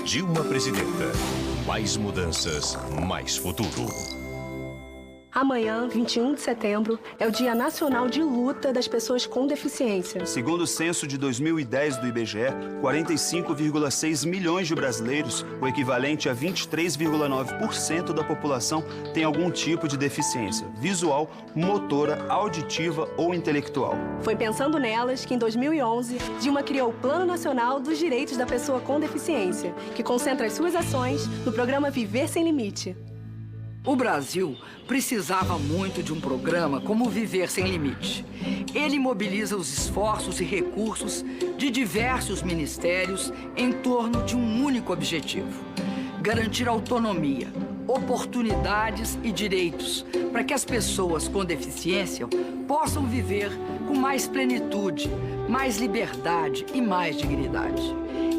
Dilma Presidenta. Mais mudanças, mais futuro. Amanhã, 21 de setembro, é o Dia Nacional de Luta das Pessoas com Deficiência. Segundo o censo de 2010 do IBGE, 45,6 milhões de brasileiros, o equivalente a 23,9% da população, tem algum tipo de deficiência visual, motora, auditiva ou intelectual. Foi pensando nelas que, em 2011, Dilma criou o Plano Nacional dos Direitos da Pessoa com Deficiência, que concentra as suas ações no programa Viver Sem Limite. O Brasil precisava muito de um programa como Viver Sem Limite. Ele mobiliza os esforços e recursos de diversos ministérios em torno de um único objetivo: garantir autonomia, oportunidades e direitos para que as pessoas com deficiência possam viver com mais plenitude, mais liberdade e mais dignidade.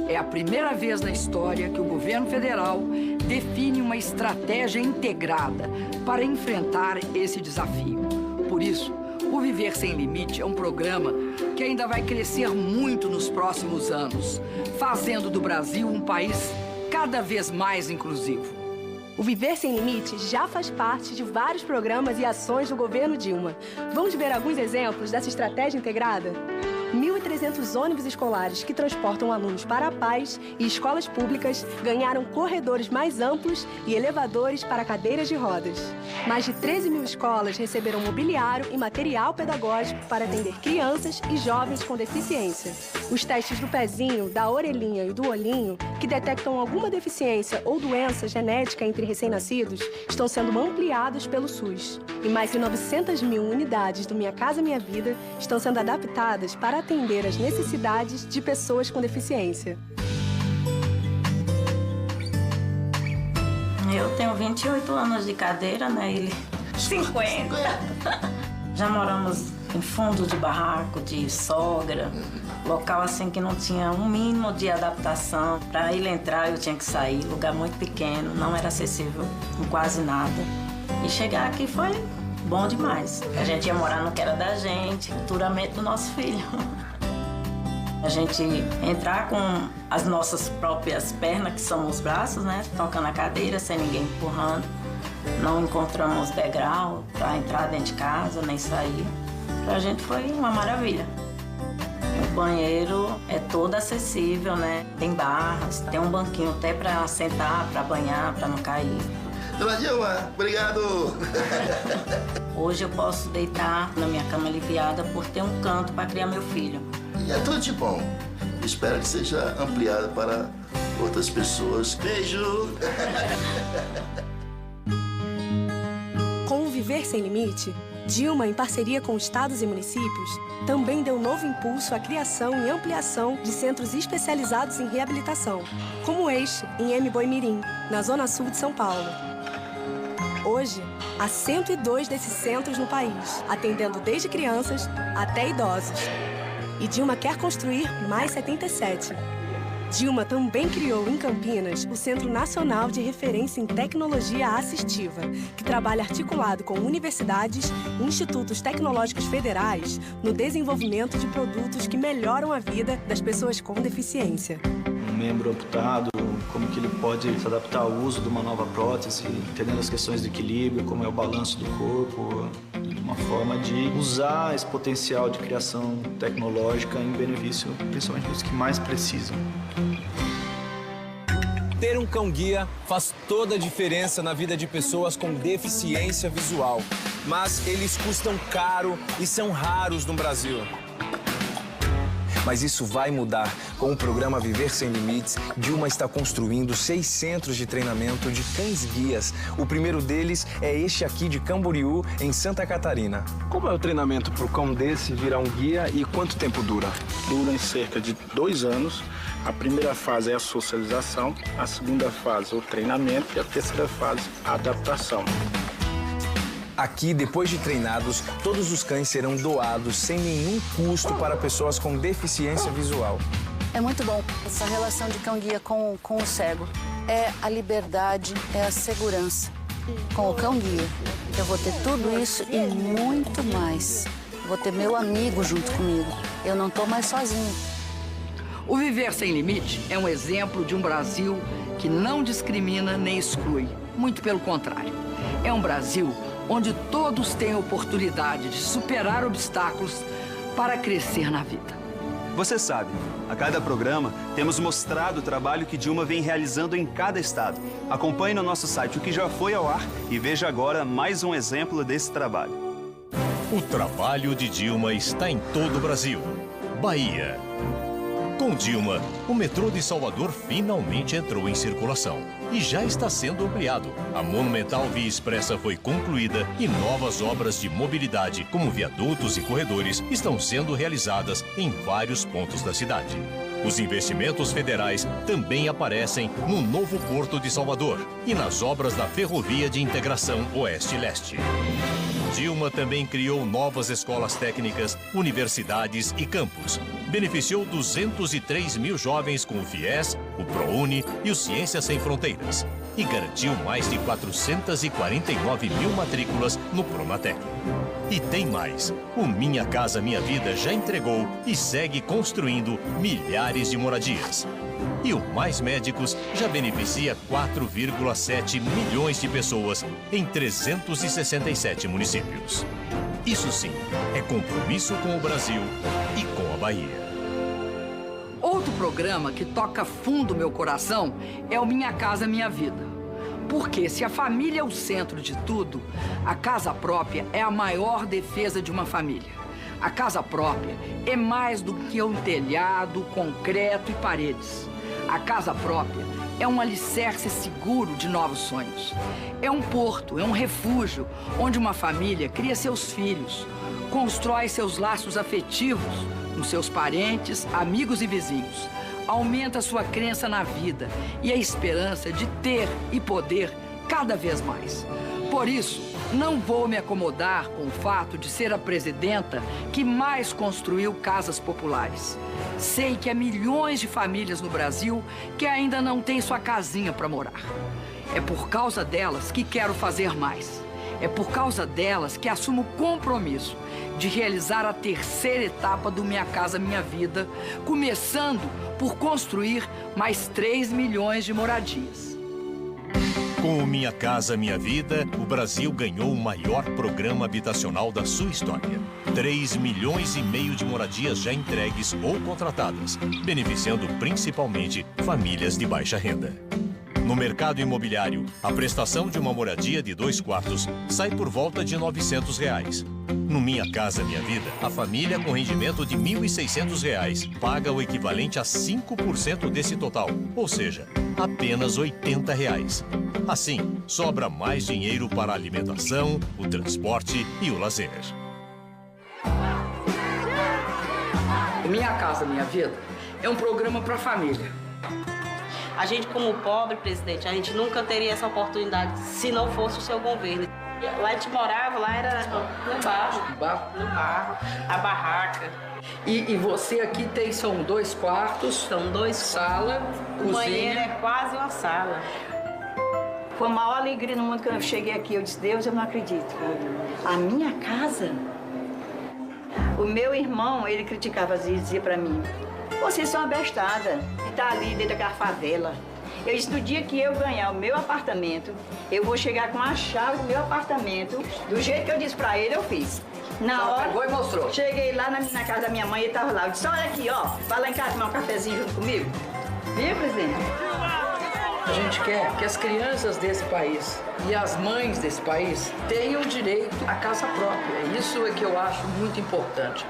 É a primeira vez na história que o governo federal define uma estratégia integrada para enfrentar esse desafio. Por isso, o Viver Sem Limite é um programa que ainda vai crescer muito nos próximos anos, fazendo do Brasil um país cada vez mais inclusivo. O Viver Sem Limite já faz parte de vários programas e ações do governo Dilma. Vamos ver alguns exemplos dessa estratégia integrada? 1.300 ônibus escolares que transportam alunos para a paz e escolas públicas ganharam corredores mais amplos e elevadores para cadeiras de rodas. Mais de 13 mil escolas receberam mobiliário e material pedagógico para atender crianças e jovens com deficiência. Os testes do pezinho, da orelhinha e do olhinho, que detectam alguma deficiência ou doença genética entre recém-nascidos, estão sendo ampliados pelo SUS. E mais de 900 mil unidades do Minha Casa Minha Vida estão sendo adaptadas para atender às necessidades de pessoas com deficiência. Eu tenho 28 anos de cadeira, né? Ele 50. Já moramos em fundo de barraco, de sogra, local assim que não tinha um mínimo de adaptação. Para ele entrar eu tinha que sair, lugar muito pequeno, não era acessível em quase nada. E chegar aqui foi bom demais. A gente ia morar no que era da gente, futuramente do nosso filho. A gente entrar com as nossas próprias pernas, que são os braços, né? Tocando a cadeira, sem ninguém empurrando. Não encontramos degrau para entrar dentro de casa, nem sair. Pra gente foi uma maravilha. O banheiro é todo acessível, né? Tem barras, tem um banquinho até para sentar, para banhar, para não cair. Dona Dilma, obrigado! Hoje eu posso deitar na minha cama aliviada por ter um canto para criar meu filho. E é tudo de bom. Espero que seja ampliado para outras pessoas. Beijo! Com o Viver Sem Limite, Dilma, em parceria com estados e municípios, também deu novo impulso à criação e ampliação de centros especializados em reabilitação, como este, em Mboimirim, na zona sul de São Paulo. Hoje, há 102 desses centros no país, atendendo desde crianças até idosos. E Dilma quer construir mais 77. Dilma também criou em Campinas o Centro Nacional de Referência em Tecnologia Assistiva, que trabalha articulado com universidades e institutos tecnológicos federais no desenvolvimento de produtos que melhoram a vida das pessoas com deficiência. Um membro amputado, como que ele pode se adaptar ao uso de uma nova prótese, entendendo as questões de equilíbrio, como é o balanço do corpo, uma forma de usar esse potencial de criação tecnológica em benefício, principalmente dos que mais precisam. Ter um cão-guia faz toda a diferença na vida de pessoas com deficiência visual, mas eles custam caro e são raros no Brasil. Mas isso vai mudar. Com o programa Viver Sem Limites, Dilma está construindo 6 centros de treinamento de cães-guias. O primeiro deles é este aqui de Camboriú, em Santa Catarina. Como é o treinamento para o cão desse virar um guia e quanto tempo dura? Dura em cerca de 2 anos. A primeira fase é a socialização, a segunda fase é o treinamento e a terceira fase a adaptação. Aqui, depois de treinados, todos os cães serão doados sem nenhum custo para pessoas com deficiência visual. É muito bom essa relação de cão-guia com o cego. É a liberdade, é a segurança. Com o cão-guia, eu vou ter tudo isso e muito mais. Vou ter meu amigo junto comigo. Eu não estou mais sozinha. O Viver Sem Limite é um exemplo de um Brasil que não discrimina nem exclui. Muito pelo contrário. É um Brasil onde todos têm oportunidade de superar obstáculos para crescer na vida. Você sabe, a cada programa temos mostrado o trabalho que Dilma vem realizando em cada estado. Acompanhe no nosso site o que já foi ao ar e veja agora mais um exemplo desse trabalho. O trabalho de Dilma está em todo o Brasil. Bahia. Com Dilma, o metrô de Salvador finalmente entrou em circulação e já está sendo ampliado. A monumental Via Expressa foi concluída e novas obras de mobilidade, como viadutos e corredores, estão sendo realizadas em vários pontos da cidade. Os investimentos federais também aparecem no novo Porto de Salvador e nas obras da Ferrovia de Integração Oeste-Leste. Dilma também criou novas escolas técnicas, universidades e campus. Beneficiou 203 mil jovens com o FIES, o ProUni e o Ciências Sem Fronteiras. E garantiu mais de 449 mil matrículas no Pronatec. E tem mais. O Minha Casa Minha Vida já entregou e segue construindo milhares de moradias. E o Mais Médicos já beneficia 4,7 milhões de pessoas em 367 municípios. Isso sim, é compromisso com o Brasil e com a Bahia. Outro programa que toca fundo meu coração é o Minha Casa Minha Vida. Porque se a família é o centro de tudo, a casa própria é a maior defesa de uma família. A casa própria é mais do que um telhado, concreto e paredes. A casa própria é um alicerce seguro de novos sonhos. É um porto, é um refúgio, onde uma família cria seus filhos, constrói seus laços afetivos com seus parentes, amigos e vizinhos, aumenta sua crença na vida e a esperança de ter e poder cada vez mais. Por isso, não vou me acomodar com o fato de ser a presidenta que mais construiu casas populares. Sei que há milhões de famílias no Brasil que ainda não têm sua casinha para morar. É por causa delas que quero fazer mais. É por causa delas que assumo o compromisso de realizar a terceira etapa do Minha Casa Minha Vida, começando por construir mais 3 milhões de moradias. Com o Minha Casa Minha Vida, o Brasil ganhou o maior programa habitacional da sua história. 3,5 milhões de moradias já entregues ou contratadas, beneficiando principalmente famílias de baixa renda. No mercado imobiliário, a prestação de uma moradia de 2 quartos sai por volta de R$ 900. No Minha Casa Minha Vida, a família com rendimento de R$ 1.600 paga o equivalente a 5% desse total, ou seja, apenas R$ 80. Assim, sobra mais dinheiro para a alimentação, o transporte e o lazer. O Minha Casa Minha Vida é um programa para a família. A gente, como pobre, presidente, a gente nunca teria essa oportunidade se não fosse o seu governo. Lá a gente morava, lá era no barro, a barraca. E você aqui são 2 quartos, são 2 sala, cozinha. O banheiro é quase uma sala. Foi a maior alegria no mundo que eu cheguei aqui. Eu disse, Deus, eu não acredito. A minha casa? O meu irmão, ele criticava, dizia pra mim, vocês são abestada, e tá ali dentro daquela favela. Eu disse, no dia que eu ganhar o meu apartamento, eu vou chegar com a chave do meu apartamento, do jeito que eu disse pra ele, eu fiz. Na hora, pegou e mostrou. Cheguei lá na casa da minha mãe, ele tava lá. Eu disse, olha aqui, ó, vai lá em casa tomar um cafezinho junto comigo. Viu, presidente? A gente quer que as crianças desse país e as mães desse país tenham direito à casa própria. Isso é que eu acho muito importante.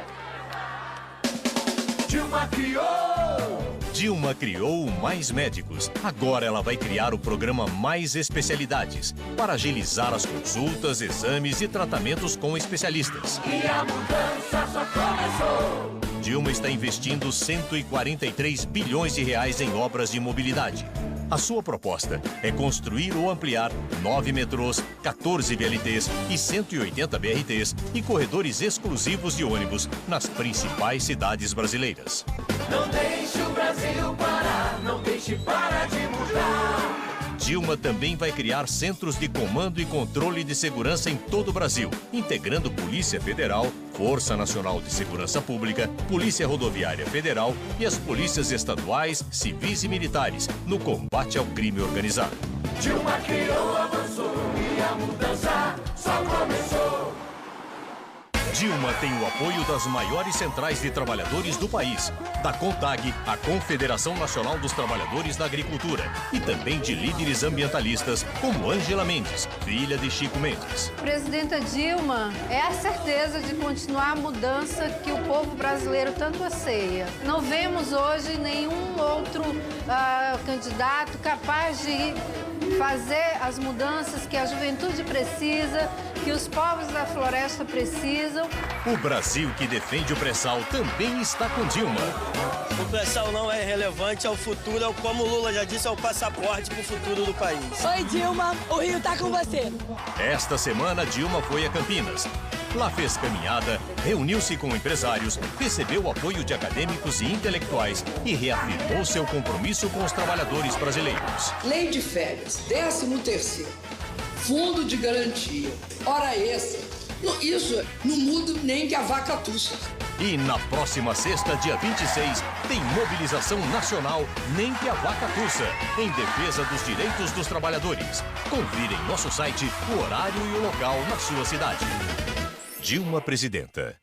Dilma criou o Mais Médicos. Agora ela vai criar o programa Mais Especialidades para agilizar as consultas, exames e tratamentos com especialistas. E a mudança só começou. Dilma está investindo R$ 143 bilhões em obras de mobilidade. A sua proposta é construir ou ampliar 9 metrôs, 14 VLTs e 180 BRTs e corredores exclusivos de ônibus nas principais cidades brasileiras. Não deixe o Brasil parar, não deixe parar de mudar. Dilma também vai criar centros de comando e controle de segurança em todo o Brasil, integrando Polícia Federal, Força Nacional de Segurança Pública, Polícia Rodoviária Federal e as polícias estaduais, civis e militares no combate ao crime organizado. Dilma criou, avançou e a mudança só começou. Dilma tem o apoio das maiores centrais de trabalhadores do país, da CONTAG, a Confederação Nacional dos Trabalhadores da Agricultura, e também de líderes ambientalistas como Ângela Mendes, filha de Chico Mendes. Presidenta Dilma é a certeza de continuar a mudança que o povo brasileiro tanto anseia. Não vemos hoje nenhum outro candidato capaz de fazer as mudanças que a juventude precisa, que os povos da floresta precisam. O Brasil que defende o pré-sal também está com Dilma. O pré-sal não é relevante ao futuro, como o Lula já disse, é o passaporte para o futuro do país. Oi, Dilma, o Rio tá com você. Esta semana, Dilma foi a Campinas. Lá fez caminhada, reuniu-se com empresários, recebeu apoio de acadêmicos e intelectuais e reafirmou seu compromisso com os trabalhadores brasileiros. Lei de férias, 13º, fundo de garantia, hora extra. Isso não muda nem que a vaca tussa. E na próxima sexta, dia 26, tem mobilização nacional Nem que a Vaca Tussa, em defesa dos direitos dos trabalhadores. Confira em nosso site o horário e o local na sua cidade. Dilma Presidenta.